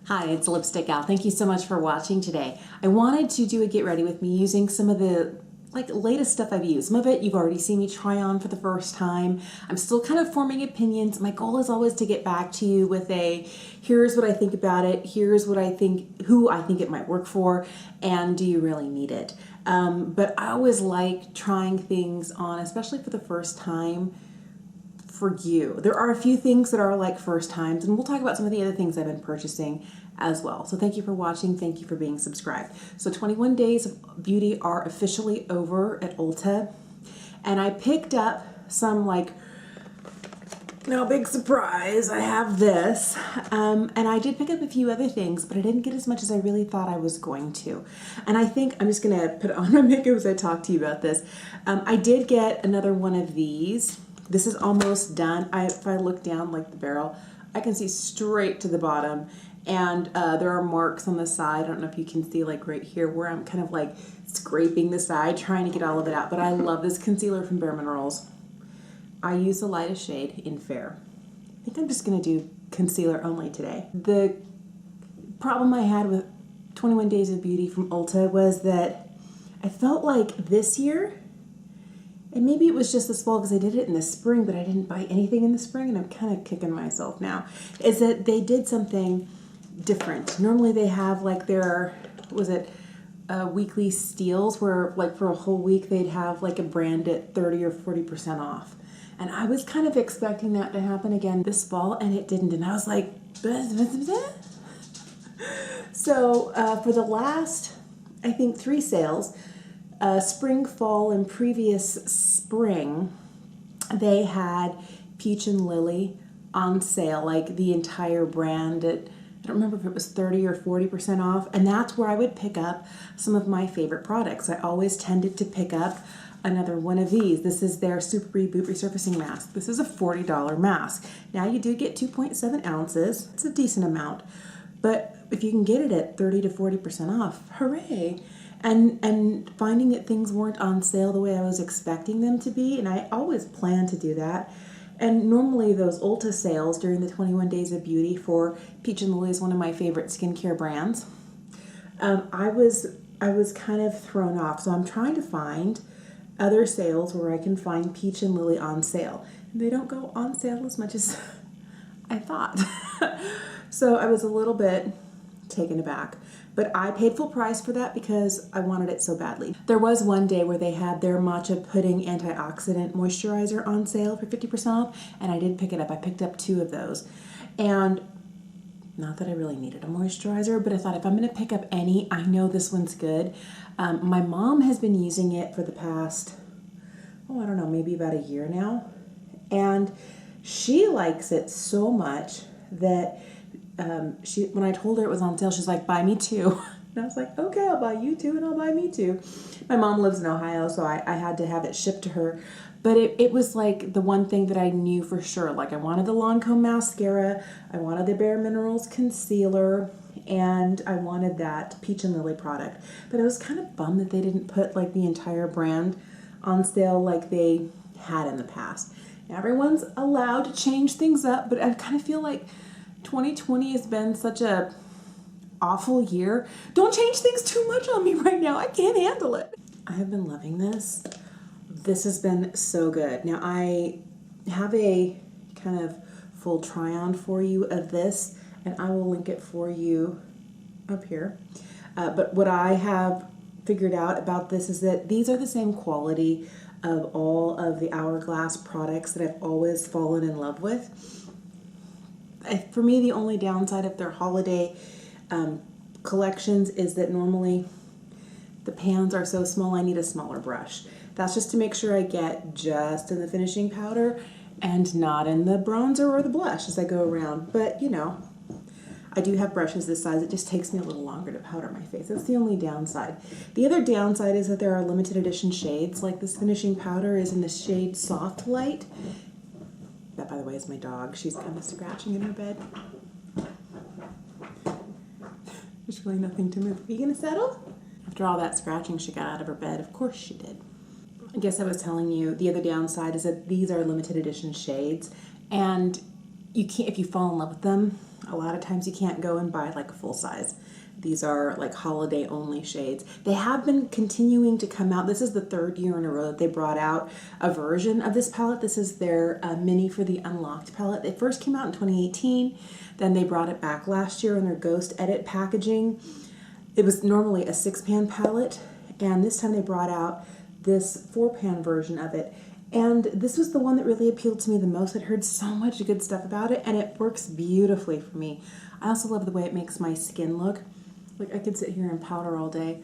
Hi, it's Lipstick Gal. Thank you so much for watching today. I wanted to do a get ready with me using some of the latest stuff I've used. Some of it you've already seen me try on for the first time. I'm still kind of forming opinions. My goal is always to get back to you with a here's what I think about it, here's what I think, who I think it might work for, and do you really need it? But I always like trying things on, especially for the first time, for you. There are a few things that are like first times, and we'll talk about some of the other things I've been purchasing as well. So thank you for watching. Thank you for being subscribed. So 21 days of beauty are officially over at Ulta, and I picked up some no big surprise, I have this. And I did pick up a few other things, but I didn't get as much as I really thought I was going to. And I think I'm just gonna put on my makeup as I talk to you about this. I did get another one of these. This is almost done. If I look down like the barrel, I can see straight to the bottom. And there are marks on the side. I don't know if you can see right here where I'm kind of scraping the side, trying to get all of it out. But I love this concealer from Bare Minerals. I use the lightest shade in Fair. I think I'm just gonna do concealer only today. The problem I had with 21 Days of Beauty from Ulta was that I felt like this year, and maybe it was just this fall because I did it in the spring, but I didn't buy anything in the spring, and I'm kind of kicking myself now, is that they did something different. Normally they have their, weekly steals where for a whole week they'd have a brand at 30 or 40% off. And I was kind of expecting that to happen again this fall, and it didn't. And I was like, so for the last, I think 3 sales, spring, fall, and previous spring, they had Peach and Lily on sale, the entire brand at, I don't remember if it was 30 or 40% off, and that's where I would pick up some of my favorite products. I always tended to pick up another one of these. This is their Super Reboot Resurfacing Mask. This is a $40 mask. Now you do get 2.7 ounces. It's a decent amount, but if you can get it at 30 to 40% off, hooray. And finding that things weren't on sale the way I was expecting them to be, and I always plan to do that. And normally those Ulta sales during the 21 Days of Beauty for Peach and Lily is one of my favorite skincare brands. I was kind of thrown off, so I'm trying to find other sales where I can find Peach and Lily on sale. And they don't go on sale as much as I thought. So I was a little bit taken aback. But I paid full price for that because I wanted it so badly. There was one day where they had their Matcha Pudding Antioxidant Moisturizer on sale for 50% off, and I did pick it up. I picked up 2 of those. And not that I really needed a moisturizer, but I thought if I'm going to pick up any, I know this one's good. My mom has been using it for the past, I don't know, maybe about a year now. And she likes it so much that when I told her it was on sale, she's like, buy me 2. And I was like, okay, I'll buy you 2 and I'll buy me 2. My mom lives in Ohio, so I had to have it shipped to her. But it was the one thing that I knew for sure. I wanted the Lancome mascara, I wanted the Bare Minerals concealer, and I wanted that Peach and Lily product. But I was kind of bummed that they didn't put the entire brand on sale like they had in the past. Now, everyone's allowed to change things up, but I kind of feel like 2020 has been such a awful year. Don't change things too much on me right now. I can't handle it. I have been loving this. This has been so good. Now I have a kind of full try-on for you of this, and I will link it for you up here. But what I have figured out about this is that these are the same quality of all of the Hourglass products that I've always fallen in love with. For me, the only downside of their holiday collections is that normally the pans are so small I need a smaller brush. That's just to make sure I get just in the finishing powder and not in the bronzer or the blush as I go around. But I do have brushes this size. It just takes me a little longer to powder my face. That's the only downside. The other downside is that there are limited edition shades. This finishing powder is in the shade Soft Light. That, by the way, is my dog. She's kind of scratching in her bed. There's really nothing to move. Are you gonna settle? After all that scratching, she got out of her bed. Of course she did. I guess I was telling you the other downside is that these are limited edition shades, and you can't, if you fall in love with them, a lot of times you can't go and buy like a full size. These are like holiday only shades. They have been continuing to come out. This is the 3rd year in a row that they brought out a version of this palette. This is their mini for the Unlocked palette. It first came out in 2018. Then they brought it back last year in their Ghost Edit packaging. It was normally a 6-pan palette, and this time they brought out this 4-pan version of it. And this was the one that really appealed to me the most. I'd heard so much good stuff about it, and it works beautifully for me. I also love the way it makes my skin look. Like, I could sit here and powder all day.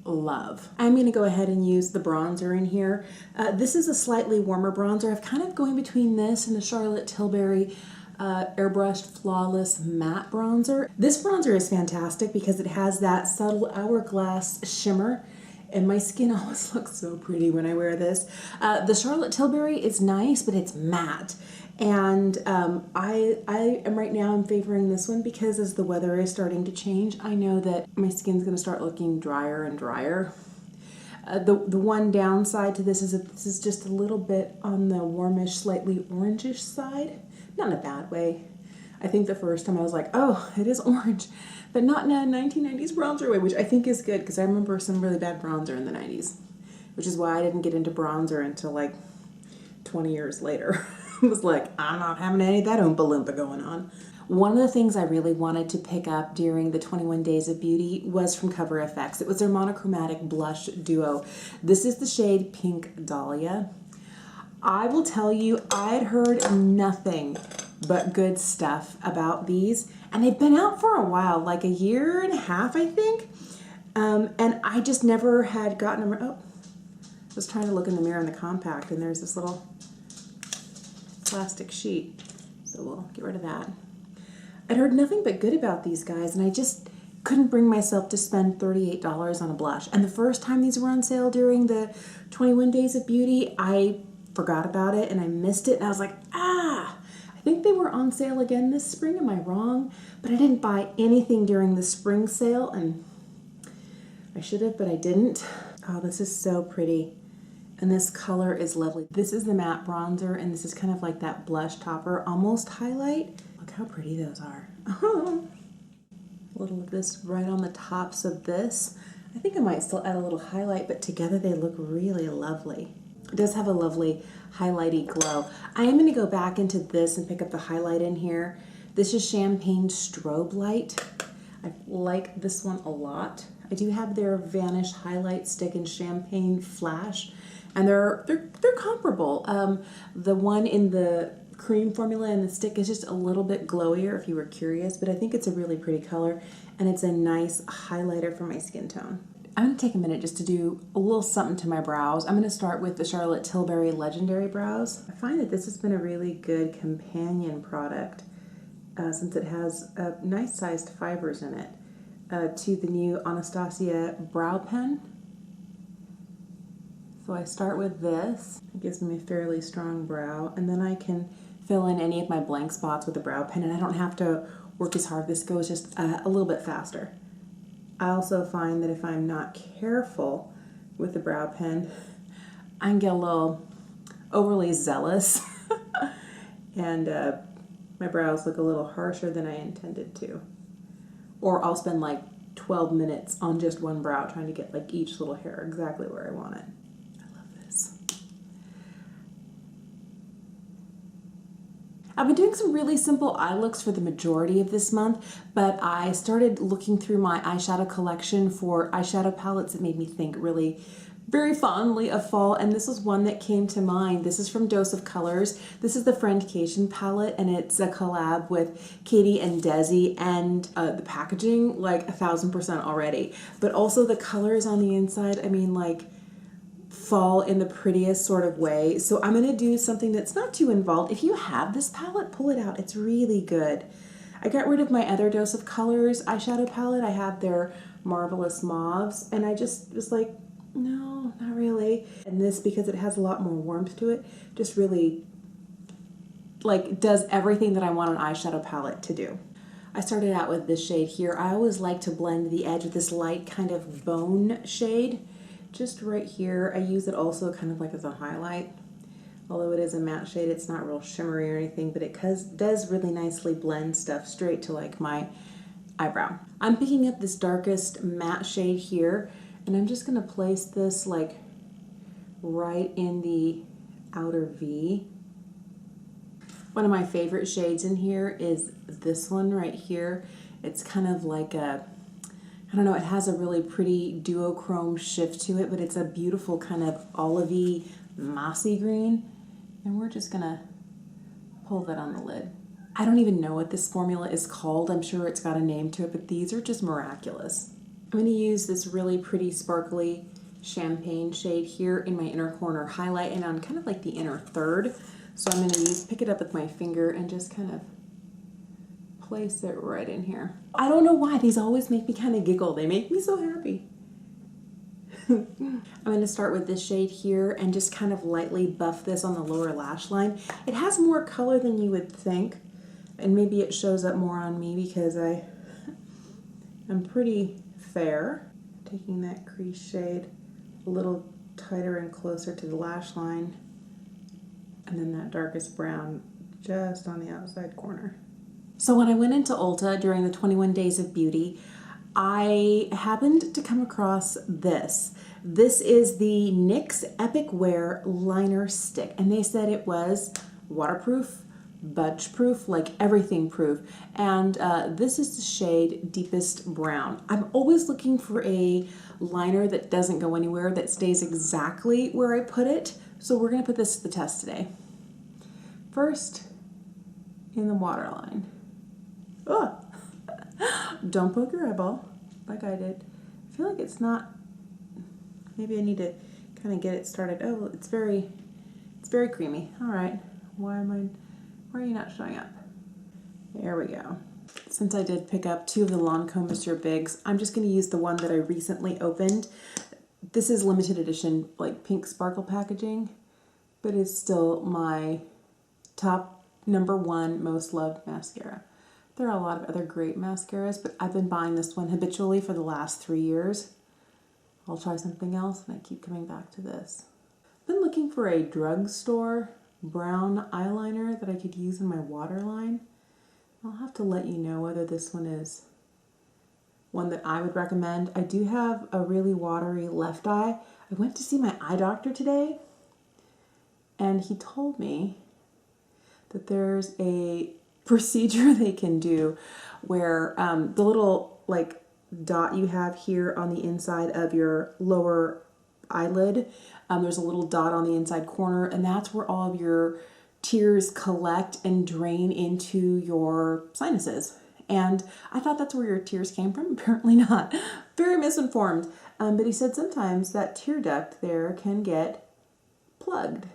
Love. I'm going to go ahead and use the bronzer in here. This is a slightly warmer bronzer. I've kind of going between this and the Charlotte Tilbury Airbrushed Flawless Matte Bronzer. This bronzer is fantastic because it has that subtle hourglass shimmer, and my skin always looks so pretty when I wear this. The Charlotte Tilbury is nice, but it's matte. And I am right now, I'm favoring this one because as the weather is starting to change, I know that my skin's going to start looking drier and drier. The one downside to this is that this is just a little bit on the warmish, slightly orangish side. Not in a bad way. I think the first time I was like, oh, it is orange, but not in a 1990s bronzer way, which I think is good because I remember some really bad bronzer in the 90s, which is why I didn't get into bronzer until like 20 years later. It was like, I'm not having any of that Oompa Loompa going on. One of the things I really wanted to pick up during the 21 Days of Beauty was from Cover FX. It was their Monochromatic Blush Duo. This is the shade Pink Dahlia. I will tell you, I had heard nothing but good stuff about these, and they've been out for a while, like a year and a half, I think. And I just never had gotten them. Oh, I was trying to look in the mirror in the compact, and there's this little plastic sheet, so we'll get rid of that. I'd heard nothing but good about these guys, and I just couldn't bring myself to spend $38 on a blush. And the first time these were on sale during the 21 Days of Beauty, I forgot about it and I missed it, and I was like, I think they were on sale again this spring. Am I wrong? But I didn't buy anything during the spring sale, and I should have, but I didn't. Oh, this is so pretty. And this color is lovely. This is the matte bronzer, and this is kind of like that blush topper, almost highlight. Look how pretty those are. A little of this right on the tops of this. I think I might still add a little highlight, but together they look really lovely. It does have a lovely highlighty glow. I am going to go back into this and pick up the highlight in here. This is Champagne Strobe Light. I like this one a lot. I do have their Vanish Highlight Stick in Champagne Flash, and they're comparable. The one in the cream formula and the stick is just a little bit glowier if you were curious, but I think it's a really pretty color, and it's a nice highlighter for my skin tone. I'm going to take a minute just to do a little something to my brows. I'm going to start with the Charlotte Tilbury Legendary Brows. I find that this has been a really good companion product since it has nice sized fibers in it to the new Anastasia brow pen. So I start with this. It gives me a fairly strong brow, and then I can fill in any of my blank spots with the brow pen, and I don't have to work as hard. This goes just a little bit faster. I also find that if I'm not careful with the brow pen, I can get a little overly zealous and my brows look a little harsher than I intended to. Or I'll spend like 12 minutes on just one brow trying to get like each little hair exactly where I want it. I love this. I've been doing some really simple eye looks for the majority of this month, but I started looking through my eyeshadow collection for eyeshadow palettes that made me think really very fondly of fall, and this was one that came to mind. This is from Dose of Colors. This is the Friendcation palette, and it's a collab with Katy and Desi, and the packaging, like 1000% already. But also the colors on the inside, I mean, like, fall in the prettiest sort of way. So I'm going to do something that's not too involved. If you have this palette, pull it out. It's really good. I got rid of my other Dose of Colors eyeshadow palette. I had their Marvelous Mauves, and I just was like, no, not really. And this, because it has a lot more warmth to it, just really like does everything that I want an eyeshadow palette to do. I started out with this shade here. I always like to blend the edge with this light kind of bone shade. Just right here. I use it also kind of like as a highlight. Although it is a matte shade, it's not real shimmery or anything, but it does really nicely blend stuff straight to like my eyebrow. I'm picking up this darkest matte shade here, and I'm just gonna place this like right in the outer V. One of my favorite shades in here is this one right here. It's kind of like a, I don't know, it has a really pretty duochrome shift to it, but it's a beautiful kind of olivey, mossy green. And we're just gonna pull that on the lid. I don't even know what this formula is called. I'm sure it's got a name to it, but these are just miraculous. I'm gonna use this really pretty sparkly champagne shade here in my inner corner highlight and on kind of like the inner third. So I'm gonna pick it up with my finger and just kind of place it right in here. I don't know why, these always make me kind of giggle. They make me so happy. I'm going to start with this shade here and just kind of lightly buff this on the lower lash line. It has more color than you would think, and maybe it shows up more on me because I'm pretty fair. Taking that crease shade a little tighter and closer to the lash line, and then that darkest brown just on the outside corner. So when I went into Ulta during the 21 Days of Beauty, I happened to come across this. This is the NYX Epic Wear Liner Stick, and they said it was waterproof, budge proof, like everything proof. And this is the shade Deepest Brown. I'm always looking for a liner that doesn't go anywhere, that stays exactly where I put it. So we're gonna put this to the test today. First, in the waterline. Oh! Don't poke your eyeball like I did. I feel like it's not, maybe I need to kind of get it started. Oh, it's very creamy. All right, why are you not showing up? There we go. Since I did pick up 2 of the Lancome Monsieur Bigs, I'm just gonna use the one that I recently opened. This is limited edition, like pink sparkle packaging, but it's still my top #1 most loved mascara. There are a lot of other great mascaras, but I've been buying this one habitually for the last 3 years. I'll try something else, and I keep coming back to this. I've been looking for a drugstore brown eyeliner that I could use in my waterline. I'll have to let you know whether this one is one that I would recommend. I do have a really watery left eye. I went to see my eye doctor today, and he told me that there's a procedure they can do where the little like dot you have here on the inside of your lower eyelid, there's a little dot on the inside corner, and that's where all of your tears collect and drain into your sinuses. And I thought that's where your tears came from. Apparently not. Very misinformed. But he said sometimes that tear duct there can get plugged.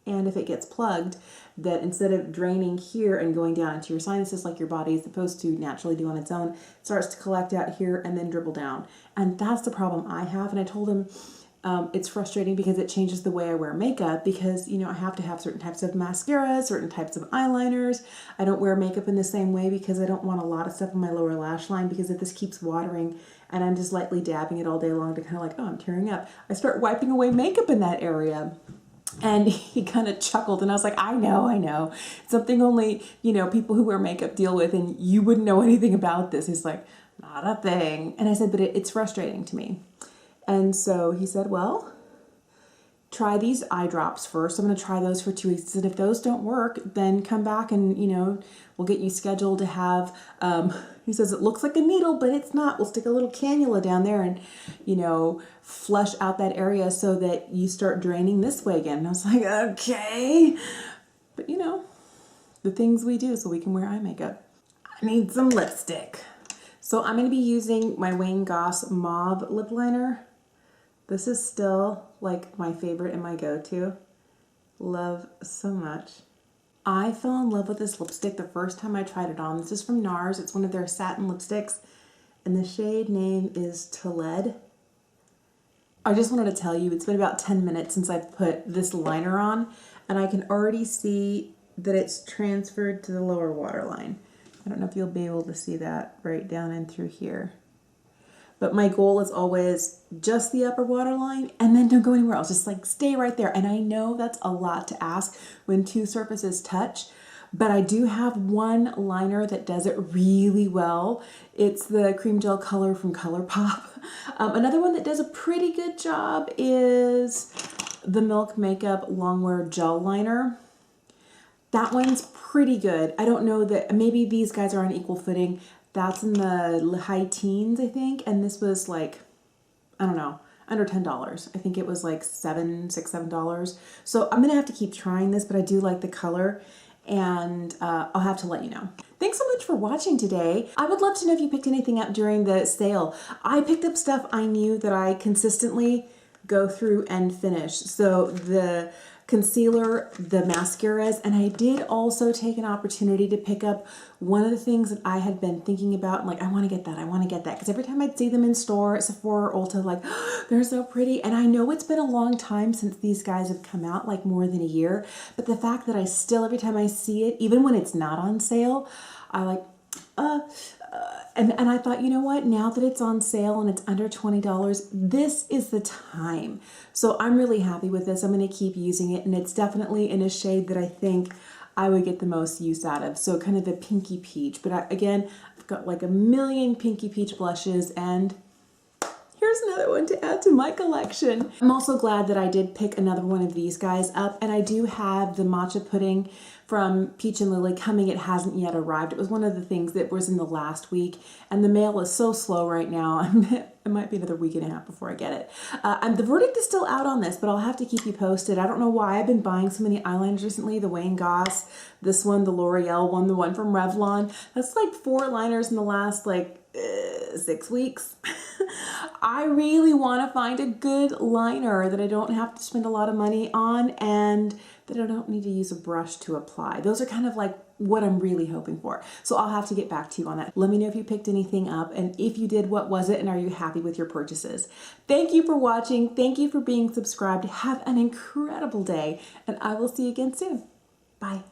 And if it gets plugged, that instead of draining here and going down into your sinuses like your body is supposed to naturally do on its own, it starts to collect out here and then dribble down. And that's the problem I have. And I told him it's frustrating because it changes the way I wear makeup because, you know, I have to have certain types of mascara, certain types of eyeliners. I don't wear makeup in the same way because I don't want a lot of stuff on my lower lash line, because if this keeps watering and I'm just lightly dabbing it all day long to kind of like, oh, I'm tearing up, I start wiping away makeup in that area. And he kind of chuckled, and I was like, I know. Something only, you know, people who wear makeup deal with, and you wouldn't know anything about this. He's like, not a thing. And I said, but it's frustrating to me. And so he said, well, try these eye drops first. I'm going to try those for 2 weeks. He said, if those don't work, then come back and, you know, we'll get you scheduled to have, he says, it looks like a needle, but it's not. We'll stick a little cannula down there and, you know, flush out that area so that you start draining this way again. And I was like, okay. But, you know, the things we do so we can wear eye makeup. I need some lipstick. So I'm going to be using my Wayne Goss Mauve lip liner. This is still like my favorite and my go-to. Love so much. I fell in love with this lipstick the first time I tried it on. This is from NARS. It's one of their satin lipsticks, and the shade name is Tolede. I just wanted to tell you, it's been about 10 minutes since I've put this liner on, and I can already see that it's transferred to the lower waterline. I don't know if you'll be able to see that right down in through here. but my goal is always just the upper waterline and then don't go anywhere else. Just like stay right there. And I know that's a lot to ask when two surfaces touch, but I do have one liner that does it really well. It's the cream gel color from ColourPop. Another one that does a pretty good job is the Milk Makeup Longwear Gel Liner. That one's pretty good. I don't know that, maybe these guys are on equal footing. That's in the high teens, I think. And this was like, I don't know, under $10. I think it was like $6, $7. So I'm gonna have to keep trying this, but I do like the color, and I'll have to let you know. Thanks so much for watching today. I would love to know if you picked anything up during the sale. I picked up stuff I knew that I consistently go through and finish. So the concealer, the mascaras, and I did also take an opportunity to pick up one of the things that I had been thinking about. I'm like, I want to get that, I want to get that. Because every time I'd see them in store at Sephora or Ulta, like, oh, they're so pretty. And I know it's been a long time since these guys have come out, like more than a year. But the fact that I still, every time I see it, even when it's not on sale, I like, and I thought, you know what, now that it's on sale and it's under $20, this is the time. So I'm really happy with this. I'm going to keep using it, and it's definitely in a shade that I think I would get the most use out of. So kind of a pinky peach. But again, I've got like a million pinky peach blushes, and here's another one to add to my collection. I'm also glad that I did pick another one of these guys up, and I do have the matcha pudding from Peach and Lily coming. It hasn't yet arrived. It was one of the things that was in the last week, and the mail is so slow right now. It might be another week and a half before I get it. And the verdict is still out on this, but I'll have to keep you posted. I don't know why I've been buying so many eyeliners recently. The Wayne Goss, this one, the L'Oreal one, the one from Revlon. That's like 4 liners in the last like 6 weeks. I really want to find a good liner that I don't have to spend a lot of money on and that I don't need to use a brush to apply. Those are kind of like what I'm really hoping for. So I'll have to get back to you on that. Let me know if you picked anything up, and if you did, what was it, and are you happy with your purchases? Thank you for watching. Thank you for being subscribed. Have an incredible day, and I will see you again soon. Bye.